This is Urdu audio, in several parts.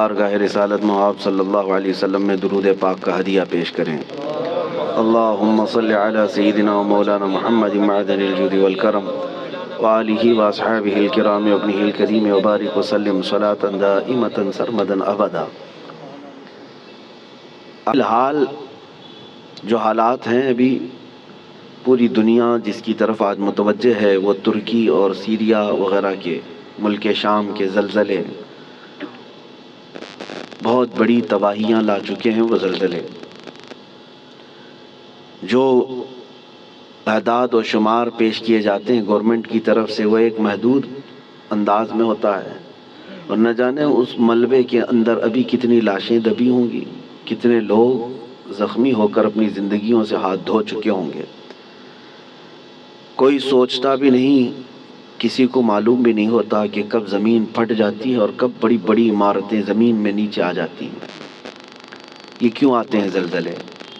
بارگاہ رسالت میں آپ صلی اللہ علیہ وسلم میں درود پاک کا ہدیہ پیش کریں۔ اللہم صلی علی سیدنا و مولانا محمد معدن الجود والکرم وآلہ واصحابہ الکرام وابنہ الکریم وبارک وسلم صلاة دائمة سرمدا ابدا۔ الحال جو حالات ہیں ابھی پوری دنیا جس کی طرف آج متوجہ ہے وہ ترکی اور سیریا وغیرہ کے ملک شام کے زلزلے بہت بڑی تباہیاں لا چکے ہیں۔ وہ زلزلے جو اعداد و شمار پیش کیے جاتے ہیں گورنمنٹ کی طرف سے وہ ایک محدود انداز میں ہوتا ہے، اور نہ جانے اس ملبے کے اندر ابھی کتنی لاشیں دبی ہوں گی، کتنے لوگ زخمی ہو کر اپنی زندگیوں سے ہاتھ دھو چکے ہوں گے۔ کوئی سوچتا بھی نہیں، کسی کو معلوم بھی نہیں ہوتا کہ کب زمین پھٹ جاتی ہے اور کب بڑی بڑی عمارتیں زمین میں نیچے آ جاتی ہیں۔ یہ کیوں آتے ہیں زلزلے؟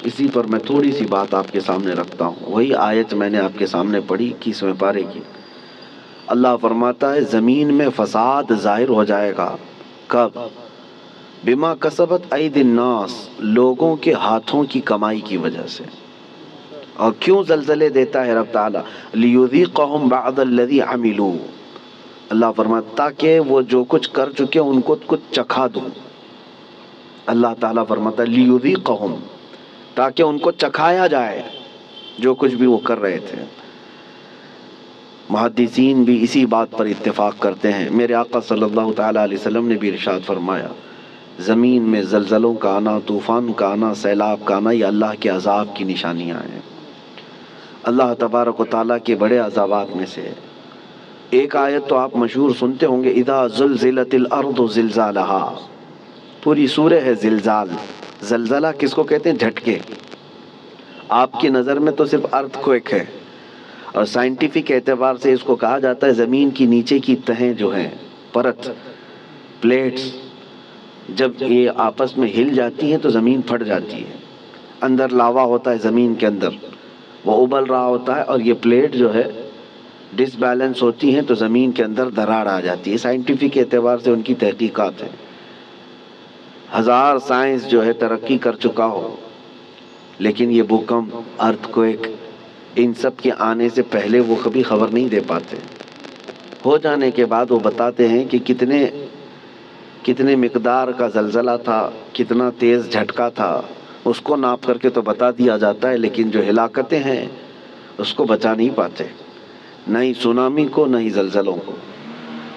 اسی پر میں تھوڑی سی بات آپ کے سامنے رکھتا ہوں۔ وہی آیت میں نے آپ کے سامنے پڑھی 21ویں پارے کی۔ اللہ فرماتا ہے زمین میں فساد ظاہر ہو جائے گا۔ کب؟ بما کسبت ایدی الناس، لوگوں کے ہاتھوں کی کمائی کی وجہ سے۔ اور کیوں زلزلے دیتا ہے رب تعالیٰ؟ لیذیقہم بعض الذی عملوا، اللہ فرماتا تاکہ وہ جو کچھ کر چکے ان کو کچھ چکھا دوں۔ اللہ تعالیٰ فرماتا لیذیقہم، تاکہ ان کو چکھایا جائے جو کچھ بھی وہ کر رہے تھے۔ محدثین بھی اسی بات پر اتفاق کرتے ہیں۔ میرے آقا صلی اللہ تعالیٰ علیہ وسلم نے بھی ارشاد فرمایا زمین میں زلزلوں کا آنا، طوفان کا آنا، سیلاب کا آنا، یہ اللہ کے عذاب کی نشانیاں ہیں۔ اللہ تبارک و تعالیٰ کے بڑے عذابات میں سے ایک آیت تو آپ مشہور سنتے ہوں گے، اذا زلزلت الارض زلزالہا، پوری سورہ ہے زلزال۔ زلزلہ کس کو کہتے ہیں؟ جھٹکے۔ آپ کی نظر میں تو صرف ارتھ کوئک ہے، اور سائنٹیفک اعتبار سے اس کو کہا جاتا ہے زمین کی نیچے کی تہیں جو ہیں، پرت، پلیٹس، جب یہ آپس میں ہل جاتی ہیں تو زمین پھٹ جاتی ہے۔ اندر لاوا ہوتا ہے زمین کے اندر، وہ ابل رہا ہوتا ہے، اور یہ پلیٹ جو ہے ڈس بیلنس ہوتی ہیں تو زمین کے اندر دراڑ آ جاتی ہے۔ سائنٹیفک اعتبار سے ان کی تحقیقات ہیں۔ ہزار سائنس جو ہے ترقی کر چکا ہو، لیکن یہ بھوکمپ، ارتھ کوئک، ان سب کے آنے سے پہلے وہ کبھی خبر نہیں دے پاتے۔ ہو جانے کے بعد وہ بتاتے ہیں کہ کتنے مقدار کا زلزلہ تھا، کتنا تیز جھٹکا تھا، اس کو ناپ کر کے تو بتا دیا جاتا ہے، لیکن جو ہلاکتیں ہیں اس کو بچا نہیں پاتے، نہ ہی سونامی کو نہ ہی زلزلوں کو۔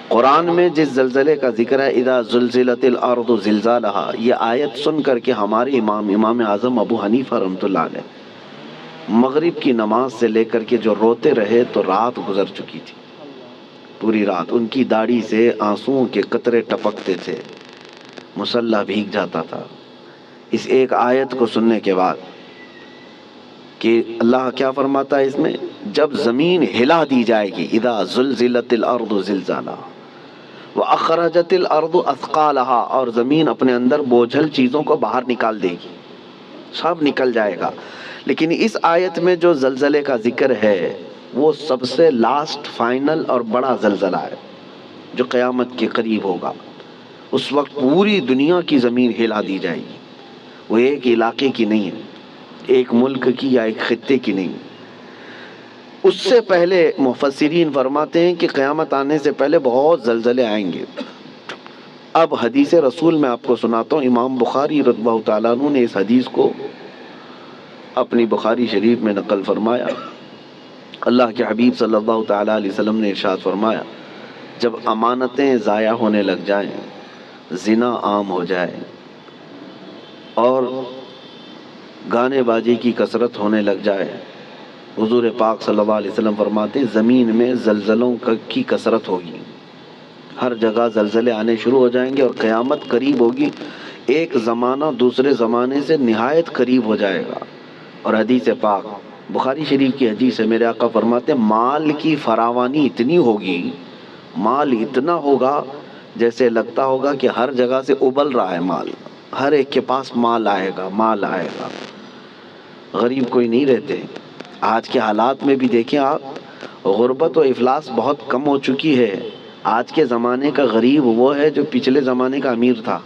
قرآن میں جس زلزلے کا ذکر ہے اذا زلزلت الارض زلزالہا، یہ آیت سن کر کے ہمارے امام اعظم ابو حنیفہ رحمۃ اللہ علیہ مغرب کی نماز سے لے کر کے جو روتے رہے تو رات گزر چکی تھی، پوری رات ان کی داڑھی سے آنسوؤں کے قطرے ٹپکتے تھے، مصلی بھیگ جاتا تھا اس ایک آیت کو سننے کے بعد کہ اللہ کیا فرماتا ہے اس میں، جب زمین ہلا دی جائے گی، اذا زلزلت الارض زلزالہا واخرجت الارض اثقالہا، اور زمین اپنے اندر بوجھل چیزوں کو باہر نکال دے گی، سب نکل جائے گا۔ لیکن اس آیت میں جو زلزلے کا ذکر ہے وہ سب سے لاسٹ، فائنل اور بڑا زلزلہ ہے جو قیامت کے قریب ہوگا۔ اس وقت پوری دنیا کی زمین ہلا دی جائے گی، وہ ایک علاقے کی نہیں ہے، ایک ملک کی یا ایک خطے کی نہیں۔ اس سے پہلے مفسرین فرماتے ہیں کہ قیامت آنے سے پہلے بہت زلزلے آئیں گے۔ اب حدیث رسول میں آپ کو سناتا ہوں، امام بخاری رضی اللہ تعالیٰ عنہ نے اس حدیث کو اپنی بخاری شریف میں نقل فرمایا۔ اللہ کے حبیب صلی اللہ تعالیٰ علیہ وسلم نے ارشاد فرمایا جب امانتیں ضائع ہونے لگ جائیں، زنا عام ہو جائے اور گانے بازی کی کثرت ہونے لگ جائے، حضور پاک صلی اللہ علیہ وسلم فرماتے ہیں زمین میں زلزلوں کی کثرت ہوگی، ہر جگہ زلزلے آنے شروع ہو جائیں گے اور قیامت قریب ہوگی، ایک زمانہ دوسرے زمانے سے نہایت قریب ہو جائے گا۔ اور حدیث پاک بخاری شریف کی حدیث ہے، میرے آقا فرماتے ہیں مال کی فراوانی اتنی ہوگی، مال اتنا ہوگا جیسے لگتا ہوگا کہ ہر جگہ سے ابل رہا ہے مال، ہر ایک کے پاس مال آئے گا، مال آئے گا، غریب کوئی نہیں رہتے۔ آج کے حالات میں بھی دیکھیں آپ، غربت و افلاس بہت کم ہو چکی ہے۔ آج کے زمانے کا غریب وہ ہے جو پچھلے زمانے کا امیر تھا۔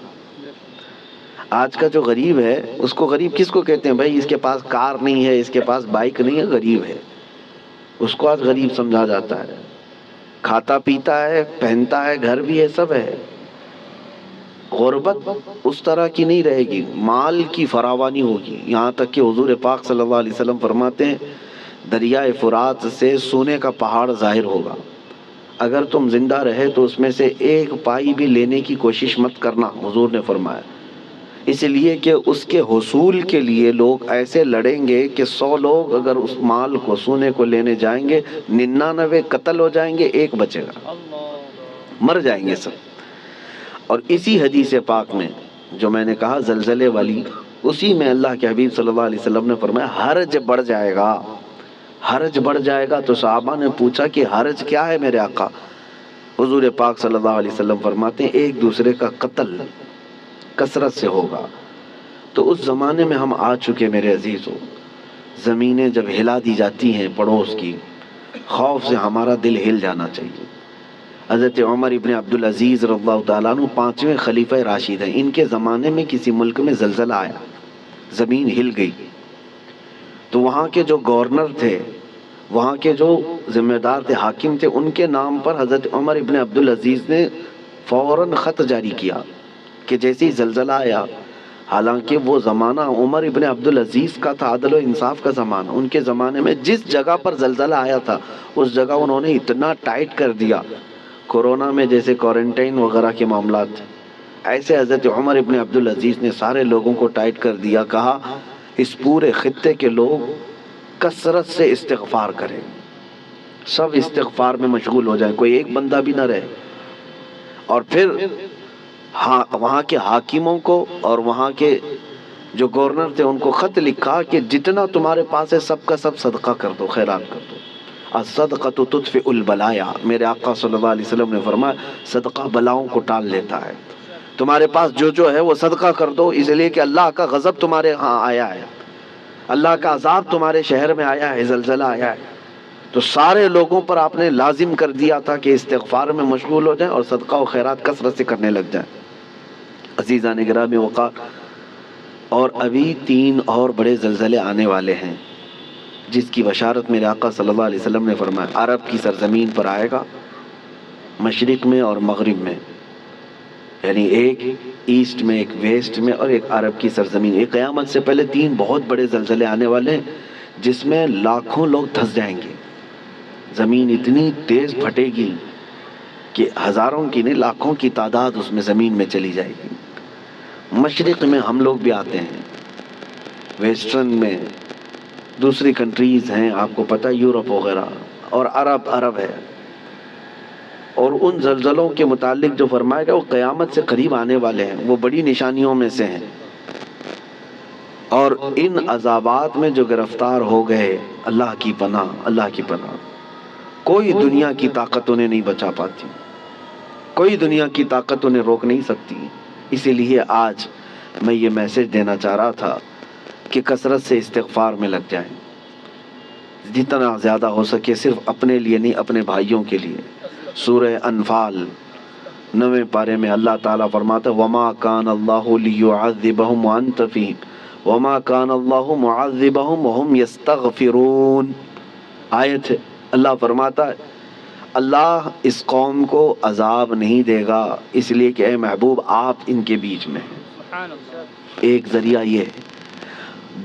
آج کا جو غریب ہے اس کو غریب کس کو کہتے ہیں؟ بھائی اس کے پاس کار نہیں ہے، اس کے پاس بائک نہیں ہے، غریب ہے، اس کو آج غریب سمجھا جاتا ہے۔ کھاتا پیتا ہے، پہنتا ہے، گھر بھی ہے، سب ہے۔ غربت اس طرح کی نہیں رہے گی، مال کی فراوانی ہوگی، یہاں تک کہ حضور پاک صلی اللہ علیہ وسلم فرماتے ہیں دریائے فرات سے سونے کا پہاڑ ظاہر ہوگا، اگر تم زندہ رہے تو اس میں سے ایک پائی بھی لینے کی کوشش مت کرنا، حضور نے فرمایا، اس لیے کہ اس کے حصول کے لیے لوگ ایسے لڑیں گے کہ 100 لوگ اگر اس مال کو، سونے کو لینے جائیں گے، 99 قتل ہو جائیں گے، ایک بچے گا، مر جائیں گے سب۔ اور اسی حدیث پاک میں جو میں نے کہا زلزلے والی، اسی میں اللہ کے حبیب صلی اللہ علیہ وسلم نے فرمایا حرج بڑھ جائے گا، حرج بڑھ جائے گا۔ تو صحابہ نے پوچھا کہ حرج کیا ہے میرے آقا؟ حضور پاک صلی اللہ علیہ وسلم فرماتے ہیں ایک دوسرے کا قتل کثرت سے ہوگا۔ تو اس زمانے میں ہم آ چکے میرے عزیزو، زمینیں جب ہلا دی جاتی ہیں پڑوس کی، خوف سے ہمارا دل ہل جانا چاہیے۔ حضرت عمر ابن عبدالعزیز رضی اللہ تعالیٰ عنہ 5ویں خلیفہ راشد ہیں، ان کے زمانے میں کسی ملک میں زلزلہ آیا، زمین ہل گئی، تو وہاں کے جو گورنر تھے، وہاں کے جو ذمہ دار تھے، حاکم تھے، ان کے نام پر حضرت عمر ابن عبدالعزیز نے فوراً خط جاری کیا کہ جیسے ہی زلزلہ آیا، حالانکہ وہ زمانہ عمر ابن عبدالعزیز کا تھا، عدل و انصاف کا زمانہ، ان کے زمانے میں جس جگہ پر زلزلہ آیا تھا اس جگہ انہوں نے اتنا ٹائٹ کر دیا، کورونا میں جیسے کوارنٹائن وغیرہ کے معاملات تھے، ایسے حضرت عمر ابن عبدالعزیز نے سارے لوگوں کو ٹائٹ کر دیا، کہا اس پورے خطے کے لوگ کثرت سے استغفار کریں، سب استغفار میں مشغول ہو جائیں، کوئی ایک بندہ بھی نہ رہے۔ اور پھر وہاں کے حاکموں کو اور وہاں کے جو گورنر تھے ان کو خط لکھا کہ جتنا تمہارے پاس ہے سب کا سب صدقہ کر دو، خیرات کر دو، الصدقۃ تطفئ البلایا، میرے آقا صلی اللہ علیہ وسلم نے فرمایا صدقہ بلاؤں کو ٹال لیتا ہے، تمہارے پاس جو ہے وہ صدقہ کر دو، اس لیے کہ اللہ کا غضب تمہارے ہاں آیا ہے، اللہ کا عذاب تمہارے شہر میں آیا ہے، زلزلہ آیا ہے۔ تو سارے لوگوں پر آپ نے لازم کر دیا تھا کہ استغفار میں مشغول ہو جائیں اور صدقہ و خیرات کثرت سے کرنے لگ جائیں۔ عزیزان گرامی وقار، اور ابھی 3 اور بڑے زلزلے آنے والے ہیں جس کی بشارت میرے آقا صلی اللہ علیہ وسلم نے فرمایا، عرب کی سرزمین پر آئے گا، مشرق میں اور مغرب میں، یعنی ایک ایسٹ میں، ایک ویسٹ میں، اور ایک عرب کی سرزمین۔ ایک قیامت سے پہلے 3 بہت بڑے زلزلے آنے والے ہیں جس میں لاکھوں لوگ دھنس جائیں گے، زمین اتنی تیز پھٹے گی کہ ہزاروں کی نہیں لاکھوں کی تعداد اس میں زمین میں چلی جائے گی۔ مشرق میں ہم لوگ بھی آتے ہیں، ویسٹرن میں دوسری کنٹریز ہیں، آپ کو پتہ یورپ وغیرہ، اور عرب ہے۔ اور ان زلزلوں کے متعلق جو فرمایا گیا وہ قیامت سے قریب آنے والے ہیں، وہ بڑی نشانیوں میں سے ہیں۔ اور ان عذابات میں جو گرفتار ہو گئے، اللہ کی پناہ، اللہ کی پناہ، کوئی دنیا کی طاقت انہیں نہیں بچا پاتی، کوئی دنیا کی طاقت انہیں روک نہیں سکتی۔ اسی لیے آج میں یہ میسج دینا چاہ رہا تھا کہ کثرت سے استغفار میں لگ جائیں، جتنا زیادہ ہو سکے، صرف اپنے لیے نہیں، اپنے بھائیوں کے لیے۔ سورہ انفال 9ویں پارے میں اللہ تعالیٰ فرماتا ہے وَمَا كَانَ اللَّهُ لِيُعَذِّبَهُمْ وَأَنْتَ فِيهِمْ وَمَا كَانَ اللَّهُ مُعَذِّبَهُمْ وَهُمْ يَسْتَغْفِرُونَ۔ آیت ہے، اللہ فرماتا ہے اللہ اس قوم کو عذاب نہیں دے گا اس لیے کہ اے محبوب آپ ان کے بیچ میں ہیں۔ ایک ذریعہ یہ ہے۔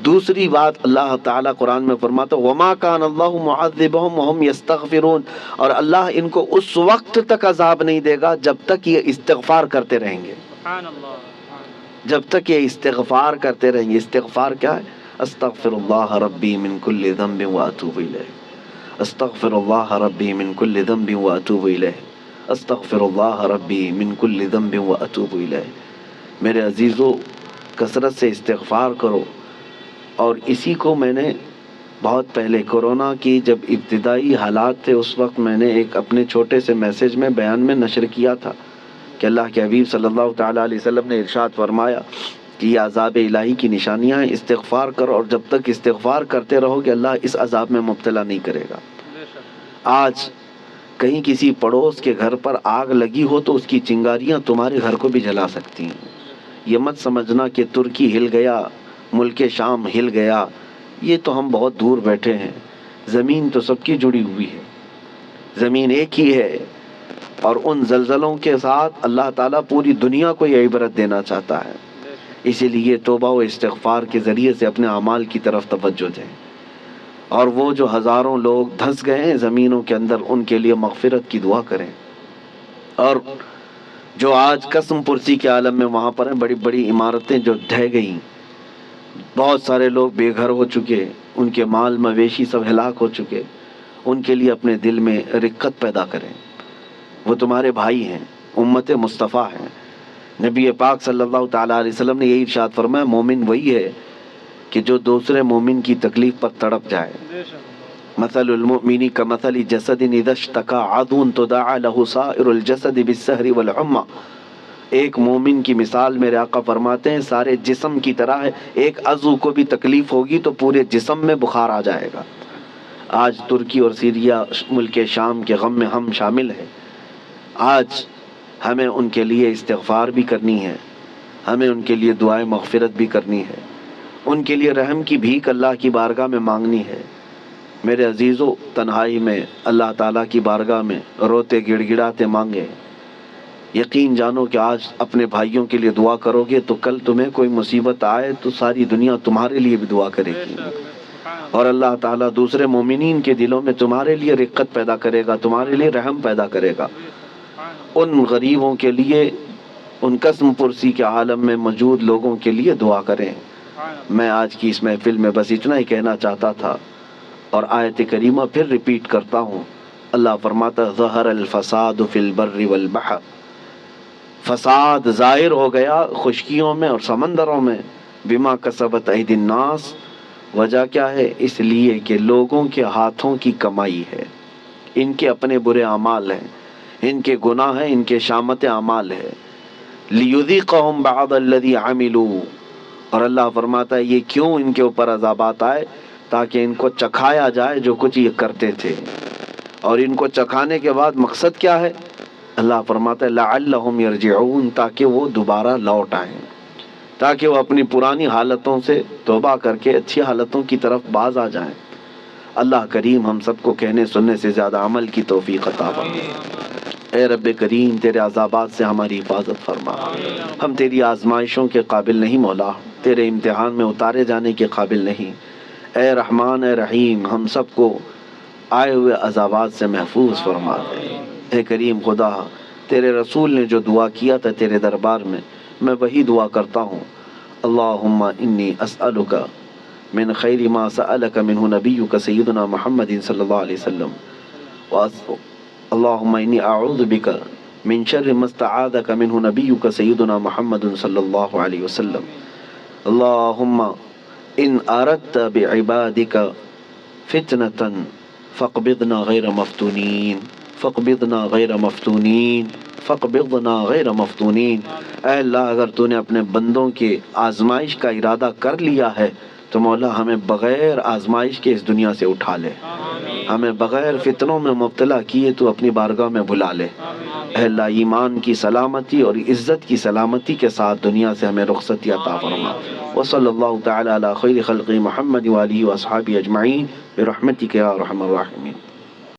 دوسری بات اللہ تعالیٰ قرآن میں فرماتا وَمَا كَانَ اللَّهُ مُعَذِّبَهُمْ وَهُمْ يَسْتَغْفِرُونَ، اور اللہ ان کو اس وقت تک عذاب نہیں دے گا جب تک یہ استغفار کرتے رہیں گے، جب تک یہ استغفار کرتے رہیں گے۔ استغفار کیا ہے؟ استغفر اللہ ربی من کل ذنب واتوب الیہ، استغفر اللہ ربی من کل ذنب واتوب الیہ، استغفر اللہ ربی من کل ذنب واتوب الیہ۔ میرے عزیزو، کثرت سے استغفار کرو۔ اور اسی کو میں نے بہت پہلے کورونا کی جب ابتدائی حالات تھے اس وقت میں نے ایک اپنے چھوٹے سے میسج میں بیان میں نشر کیا تھا کہ اللہ کے حبیب صلی اللہ تعالیٰ علیہ وسلم نے ارشاد فرمایا کہ یہ عذاب الہی کی نشانیاں ہیں، استغفار کرو، اور جب تک استغفار کرتے رہو گے اللہ اس عذاب میں مبتلا نہیں کرے گا۔ آج کہیں کسی پڑوس کے گھر پر آگ لگی ہو تو اس کی چنگاریاں تمہارے گھر کو بھی جلا سکتی ہیں، یہ مت سمجھنا کہ ترکی ہل گیا، ملک شام ہل گیا، یہ تو ہم بہت دور بیٹھے ہیں، زمین تو سب کی جڑی ہوئی ہے، زمین ایک ہی ہے، اور ان زلزلوں کے ساتھ اللہ تعالیٰ پوری دنیا کو یہ عبرت دینا چاہتا ہے۔ اسی لیے توبہ و استغفار کے ذریعے سے اپنے اعمال کی طرف توجہ دیں، اور وہ جو ہزاروں لوگ دھنس گئے ہیں زمینوں کے اندر، ان کے لیے مغفرت کی دعا کریں، اور جو آج قسم پرسی کے عالم میں وہاں پر ہیں، بڑی بڑی عمارتیں جو ڈھہ گئیں، بہت سارے لوگ بے گھر ہو چکے، ان کے مال مویشی سب ہلاک ہو چکے، ان کے لیے اپنے دل میں رقت پیدا کریں، وہ تمہارے بھائی ہیں، امت مصطفیٰ ہیں۔ نبی پاک صلی اللہ تعالیٰ علیہ وسلم نے یہی ارشاد فرمایا، مومن وہی ہے کہ جو دوسرے مومن کی تکلیف پر تڑپ جائے۔ مثل المؤمن کمثل جسد اذا اشتكى عضو تداعى له سائر الجسد بالسهر والحمى۔ ایک مومن کی مثال میرے آقا فرماتے ہیں سارے جسم کی طرح ہے، ایک عضو کو بھی تکلیف ہوگی تو پورے جسم میں بخار آ جائے گا۔ آج ترکی اور سیریا ملک شام کے غم میں ہم شامل ہیں، آج ہمیں ان کے لیے استغفار بھی کرنی ہے، ہمیں ان کے لیے دعائیں مغفرت بھی کرنی ہے، ان کے لیے رحم کی بھیک اللہ کی بارگاہ میں مانگنی ہے۔ میرے عزیزو، تنہائی میں اللہ تعالیٰ کی بارگاہ میں روتے گڑ گڑاتے مانگے، یقین جانو کہ آج اپنے بھائیوں کے لیے دعا کرو گے تو کل تمہیں کوئی مصیبت آئے تو ساری دنیا تمہارے لیے بھی دعا کرے گی، اور اللہ تعالیٰ دوسرے مومنین کے دلوں میں تمہارے لیے رقت پیدا کرے گا، تمہارے لیے رحم پیدا کرے گا۔ ان غریبوں کے لیے، ان قسم پرسی کے عالم میں موجود لوگوں کے لیے دعا کریں۔ میں آج کی اس محفل میں بس اتنا ہی کہنا چاہتا تھا، اور آیت کریمہ پھر ریپیٹ کرتا ہوں۔ اللہ فرماتا ہے ظہر الفساد فی البر والبحر، فساد ظاہر ہو گیا خشکیوں میں اور سمندروں میں، بما کسبت ایدی الناس، وجہ کیا ہے؟ اس لیے کہ لوگوں کے ہاتھوں کی کمائی ہے، ان کے اپنے برے اعمال ہیں، ان کے گناہ ہیں، ان کے شامت اعمال ہے۔ لیذیقہم بعض الذی عملوا، اور اللہ فرماتا ہے یہ کیوں ان کے اوپر عذابات آئے؟ تاکہ ان کو چکھایا جائے جو کچھ یہ کرتے تھے، اور ان کو چکھانے کے بعد مقصد کیا ہے؟ اللہ فرماتا ہے لعلہم یرجعون، تاکہ وہ دوبارہ لوٹ آئیں، تاکہ وہ اپنی پرانی حالتوں سے توبہ کر کے اچھی حالتوں کی طرف باز آ جائیں۔ اللہ کریم ہم سب کو کہنے سننے سے زیادہ عمل کی توفیق عطا فرمائے۔ اے رب کریم تیرے عذابات سے ہماری حفاظت فرما، ہم تیری آزمائشوں کے قابل نہیں مولا، تیرے امتحان میں اتارے جانے کے قابل نہیں۔ اے رحمان اے رحیم ہم سب کو آئے ہوئے عذابات سے محفوظ فرما دے۔ اے کریم خدا، تیرے رسول نے جو دعا کیا تھا تیرے دربار میں وہی دعا کرتا ہوں۔ اللہم انی اسألک من خیر ما سألک منہ نبیک سیدنا محمد صلی اللہ علیہ وسلم، اللہم انی اعوذ بک من شر ما استعاذک منہ نبیک سیدنا محمد صلی اللہ علیہ وسلم، اللہم ان اردت بعبادک فتنة فاقبضنا غیر مفتونین، فاقبضنا غیر مفتونین، فاقبضنا غیر مفتونین۔ اے اللہ اگر تو نے اپنے بندوں کے آزمائش کا ارادہ کر لیا ہے تو مولا ہمیں بغیر آزمائش کے اس دنیا سے اٹھا لے، ہمیں بغیر فتنوں میں مبتلا کیے تو اپنی بارگاہ میں بلا لے۔ اے اللہ ایمان کی سلامتی اور عزت کی سلامتی کے ساتھ دنیا سے ہمیں رخصتی عطا فرما۔ وصلی اللہ تعالی علی خیر خلق محمد وآلہ واصحابہ اجمعین برحمتک یا ارحم الراحمین۔